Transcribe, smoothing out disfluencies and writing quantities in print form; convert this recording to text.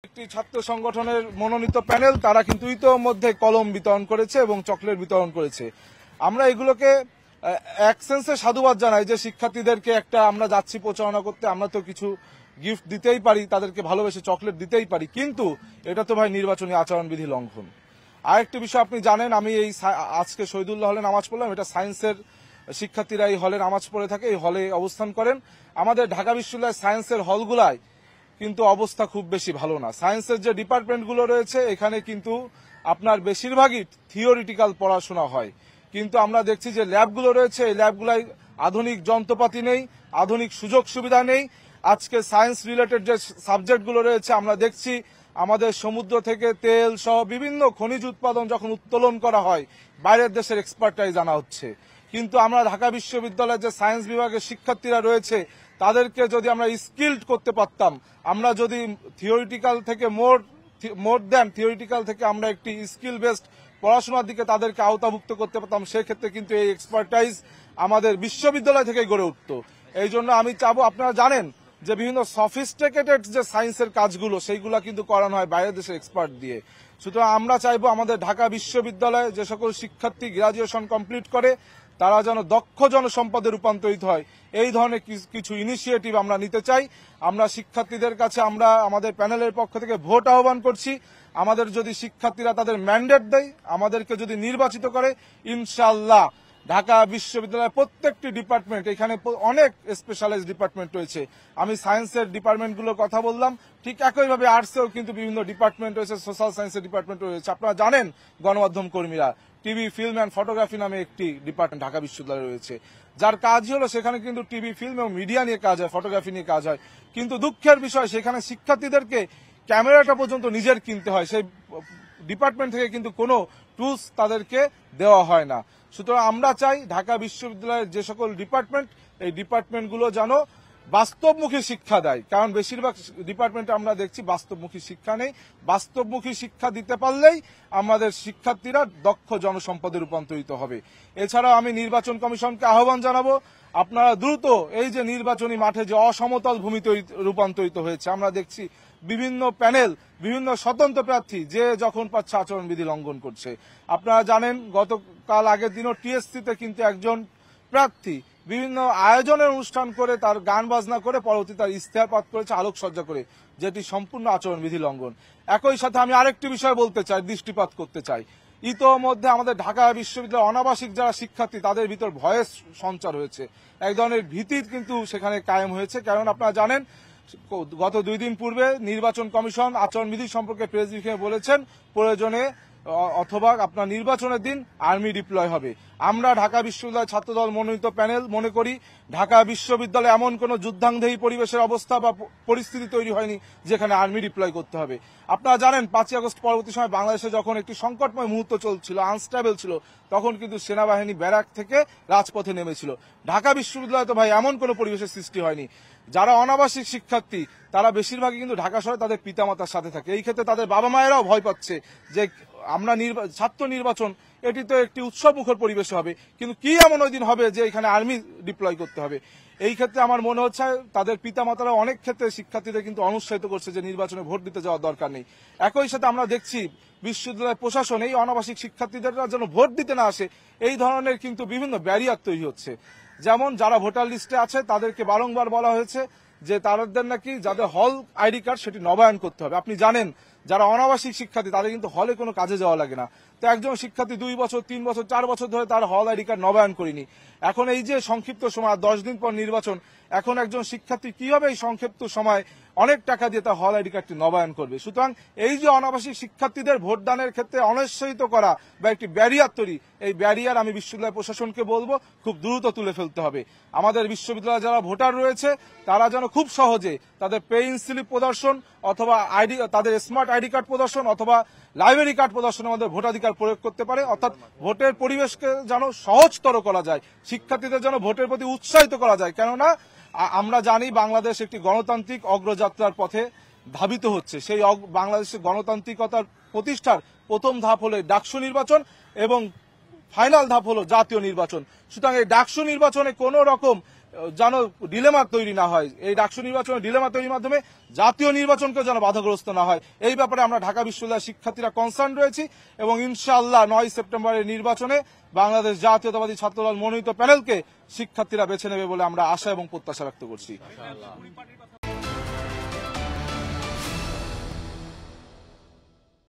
একটি ছাত্র সংগঠনের মনোনীত প্যানেল তারা কিন্তু ইতোমধ্যে কলম বিতরণ করেছে এবং চকলেট বিতরণ করেছে। আমরা এগুলোকে এক সেন্সে সাধুবাদ জানাই যে শিক্ষার্থীদেরকে একটা আমরা যাচ্ছি প্রচারণা করতে, আমরা তো কিছু গিফট দিতেই পারি, তাদেরকে ভালোবেসে চকলেট দিতেই পারি, কিন্তু এটা তো ভাই নির্বাচনী আচরণবিধি লঙ্ঘন। আরেকটি বিষয় আপনি জানেন, আমি এই আজকে শহীদুল্লাহ হলে নামাজ পড়লাম, এটা সায়েন্সের শিক্ষার্থীরা এই হলে নামাজ পড়ে থাকে, এই হলে অবস্থান করেন। আমাদের ঢাকা বিশ্ববিদ্যালয়ের সায়েন্সের হলগুলায় কিন্তু অবস্থা খুব বেশি ভালো না। সায়েন্সের যে ডিপার্টমেন্টগুলো রয়েছে এখানে কিন্তু আপনার বেশিরভাগই থিওরিটিক্যাল পড়াশোনা হয়, কিন্তু আমরা দেখছি যে ল্যাবগুলো রয়েছে এই ল্যাবগুলাই আধুনিক যন্ত্রপাতি নেই, আধুনিক সুযোগ সুবিধা নেই। আজকে সায়েন্স রিলেটেড যে সাবজেক্টগুলো রয়েছে আমরা দেখছি আমাদের সমুদ্র থেকে তেল সহ বিভিন্ন খনিজ উৎপাদন যখন উত্তোলন করা হয় বাইরের দেশের এক্সপার্টাইজ আনা হচ্ছে, কিন্তু আমরা ঢাকা বিশ্ববিদ্যালয়ের যে সায়েন্স বিভাগের শিক্ষার্থীরা রয়েছে তাদেরকে যদি আমরা স্কিলড করতে পারতাম, আমরা যদি থিওরিটিক্যাল থেকে মোর দ্যান থিওরিটিক্যাল থেকে আমরা একটি স্কিল বেসড পড়াশোনার দিকে তাদেরকে আওতাভুক্ত করতে পারতাম, সেক্ষেত্রে কিন্তু এই এক্সপার্টাইজ আমাদের বিশ্ববিদ্যালয় থেকে গড়ে উঠত। এই জন্য আমি চাবো, আপনারা জানেন যে বিভিন্ন সফিস্টিকেটেড যে সায়েন্সের কাজগুলো সেইগুলা কিন্তু করানো হয় বাইরের দেশের এক্সপার্ট দিয়ে। সুতরাং আমরা চাইবো আমাদের ঢাকা বিশ্ববিদ্যালয়ে যে সকল শিক্ষার্থী গ্রাজুয়েশন কমপ্লিট করে তারা যেন দক্ষ জনসম্পদে রূপান্তরিত হয়, এই ধরনের কিছু ইনিশিয়েটিভ আমরা নিতে চাই। আমরা শিক্ষার্থীদের কাছে আমরা আমাদের প্যানেলের পক্ষ থেকে ভোট আহ্বান করছি। আমাদের যদি শিক্ষার্থীরা তাদের ম্যান্ডেট দেয়, আমাদেরকে যদি নির্বাচিত করে, ইনশাআল্লাহ ঢাকা বিশ্ববিদ্যালয়ের প্রত্যেকটি ডিপার্টমেন্ট, এখানে অনেক স্পেশালাইজ ডিপার্টমেন্ট রয়েছে, আমি সায়েন্সের ডিপার্টমেন্টগুলোর কথা বললাম, ঠিক একইভাবে আর্টসেও কিন্তু বিভিন্ন ডিপার্টমেন্ট রয়েছে, সোশ্যাল সায়েন্সের ডিপার্টমেন্ট রয়েছে। আপনারা জানেন গণমাধ্যম কর্মীরা টিভি, ফিল্ম অ্যান্ড ফটোগ্রাফি নামে একটি ডিপার্টমেন্ট ঢাকা বিশ্ববিদ্যালয়ে রয়েছে, যার কাজ হলো সেখানে কিন্তু টিভি, ফিল্ম এবং মিডিয়া নিয়ে কাজ হয়, ফটোগ্রাফি নিয়ে কাজ হয়, কিন্তু দুঃখের বিষয় সেখানে শিক্ষার্থীদেরকে ক্যামেরাটা পর্যন্ত নিজের কিনতে হয়, সেই ডিপার্টমেন্ট থেকে কিন্তু কোনো টুলস তাদেরকে দেওয়া হয় না। সুতরাং আমরা চাই ঢাকা বিশ্ববিদ্যালয়ের যে সকল ডিপার্টমেন্ট, এই ডিপার্টমেন্টগুলো যেন বাস্তবমুখী শিক্ষা দেয়, কারণ বেশিরভাগ ডিপার্টমেন্টে আমরা দেখছি বাস্তবমুখী শিক্ষা নেই। বাস্তবমুখী শিক্ষা দিতে পারলেই আমাদের শিক্ষার্থীরা দক্ষ জনসম্পদে রূপান্তরিত হবে। এছাড়াও আমি নির্বাচন কমিশনকে আহ্বান জানাবো, আপনারা দ্রুত এই যে নির্বাচনী মাঠে যে অসমতল ভূমি রূপান্তরিত হয়েছে, আমরা দেখছি বিভিন্ন প্যানেল, বিভিন্ন স্বতন্ত্র প্রার্থী যে যখন পাচ্ছে আচরণবিধি লঙ্ঘন করছে। আপনারা জানেন গতকাল আগের দিনও টিএসসিতে কিন্তু একজন প্রার্থী বিভিন্ন আয়োজনের অনুষ্ঠান করে তার গান বাজনা করে পরবর্তী তার ইস্তেহার পাঠ করেছে আলোকসজ্জা করে, যেটি সম্পূর্ণ আচরণবিধি লঙ্ঘন। একই সাথে আমি আরেকটি বিষয় বলতে চাই, দৃষ্টিপাত করতে চাই, ইতোমধ্যে আমাদের ঢাকা বিশ্ববিদ্যালয়ের অনাবাসিক যারা শিক্ষার্থী তাদের ভিতর ভয়ের সঞ্চার হয়েছে, এক ধরনের ভীতির কিন্তু সেখানে কায়েম হয়েছে। কারণ আপনারা জানেন গত 2 দিন পূর্বে নির্বাচন কমিশন আচরণবিধি সম্পর্কে প্রেস ব্রিফিংয়ে বলেছেন প্রয়োজনে অথবা আপনার নির্বাচনের দিন আর্মি ডিপ্লয় হবে। আমরা ঢাকা বিশ্ববিদ্যালয় ছাত্রদল মনোনীত প্যানেল মনে করি ঢাকা বিশ্ববিদ্যালয়ে এমন কোন যুদ্ধাঙ্গেহী পরিবেশের অবস্থা বা পরিস্থিতি তৈরি হয়নি যেখানে আর্মি ডিপ্লয় করতে হবে। আপনারা জানেন 5ই আগস্ট পরবর্তী সময় বাংলাদেশে যখন একটি সংকটময় মুহূর্ত চলছিল, আনস্টেবল ছিল, তখন কিন্তু সেনাবাহিনী ব্যারাক থেকে রাজপথে নেমেছিল। ঢাকা বিশ্ববিদ্যালয়ে তো ভাই এমন কোন পরিবেশের সৃষ্টি হয়নি। যারা অনাবাসিক শিক্ষার্থী তারা বেশিরভাগই কিন্তু ঢাকা শহরে তাদের পিতামাতার সাথে থাকে, এই ক্ষেত্রে তাদের বাবা মায়েরাও ভয় পাচ্ছে যে আমরা ছাত্র নির্বাচন এটি তো একটি উৎসব মুখর পরিবেশ হবে, কিন্তু কি এমন ওই দিন হবে যে এখানে আর্মি ডিপ্লয় করতে হবে। এই ক্ষেত্রে আমার মনে হচ্ছে তাদের পিতামাতারা অনেক ক্ষেত্রে শিক্ষার্থীদের কিন্তু অনুৎসাহিত করছে যে নির্বাচনে ভোট দিতে যাওয়ার দরকার নেই। একই সাথে আমরা দেখছি বিশ্ববিদ্যালয় প্রশাসন এই অনাবাসিক শিক্ষার্থীদের যেন ভোট দিতে না আসে এই ধরনের কিন্তু বিভিন্ন ব্যারিয়ার তৈরি হচ্ছে। যেমন যারা ভোটার লিস্টে আছে তাদেরকে বারংবার বলা হয়েছে যে তাদের নাকি যাদের হল আইডি কার্ড সেটি নবায়ন করতে হবে। আপনি জানেন যারা অনাবাসিক শিক্ষার্থী তাদের কিন্তু হলে কোনো কাজে যাওয়া লাগে না, তো একজন শিক্ষার্থী 2 বছর 3 বছর 4 বছর ধরে তার হল আইডি কার্ড নবায়ন করেনি। এখন এই যে সংক্ষিপ্ত সময় 10 দিন পর নির্বাচন, এখন একজন শিক্ষার্থী কিভাবে এই সংক্ষিপ্ত সময় অনেক টাকা দিয়ে তার হল আইডি কার্ডটি নবায়ন করবে? সুতরাং এই যে অনাবাসিক শিক্ষার্থীদের ভোটদানের ক্ষেত্রে অনুৎসাহিত করা বা একটি ব্যারিয়ার তৈরি, এই ব্যারিয়ার আমি বিশ্ববিদ্যালয় প্রশাসনকে বলবো খুব দ্রুত তুলে ফেলতে হবে। আমাদের বিশ্ববিদ্যালয়ে যারা ভোটার রয়েছে তারা যেন খুব সহজে তাদের পেইন স্লিপ প্রদর্শন অথবা তাদের স্মার্ট আইডি কার্ড প্রদর্শন অথবা লাইব্রেরি কার্ড প্রদর্শনে আমাদের ভোটাধিকার প্রয়োগ করতে পারে, অর্থাৎ ভোটের পরিবেশকে যেন সহজতর করা যায়, শিক্ষার্থীদের যেন ভোটের প্রতি উৎসাহিত করা যায়। কেননা আমরা জানি বাংলাদেশ একটি গণতান্ত্রিক অগ্রযাত্রার পথে ধাবিত হচ্ছে। সেই বাংলাদেশের গণতান্ত্রিকতার প্রতিষ্ঠার প্রথম ধাপ হলো ডাকসু নির্বাচন এবং ফাইনাল ধাপ হলো জাতীয় নির্বাচন। সুতরাং এই ডাকসু নির্বাচনে কোন রকম যেন ডিলেমা তৈরি না হয়, এই ডাকসু নির্বাচনে ডিলেমা তৈরির মাধ্যমে জাতীয় নির্বাচনকে যেন বাধাগ্রস্ত না হয়, এই ব্যাপারে আমরা ঢাকা বিশ্ববিদ্যালয়ের শিক্ষার্থীরা কনসার্ন রয়েছি এবং ইনশাআল্লাহ 9 সেপ্টেম্বরের নির্বাচনে বাংলাদেশ জাতীয়তাবাদী ছাত্রদল মনোনীত প্যানেলকে শিক্ষার্থীরা বেছে নেবে বলে আমরা আশা এবং প্রত্যাশা ব্যক্ত করছি।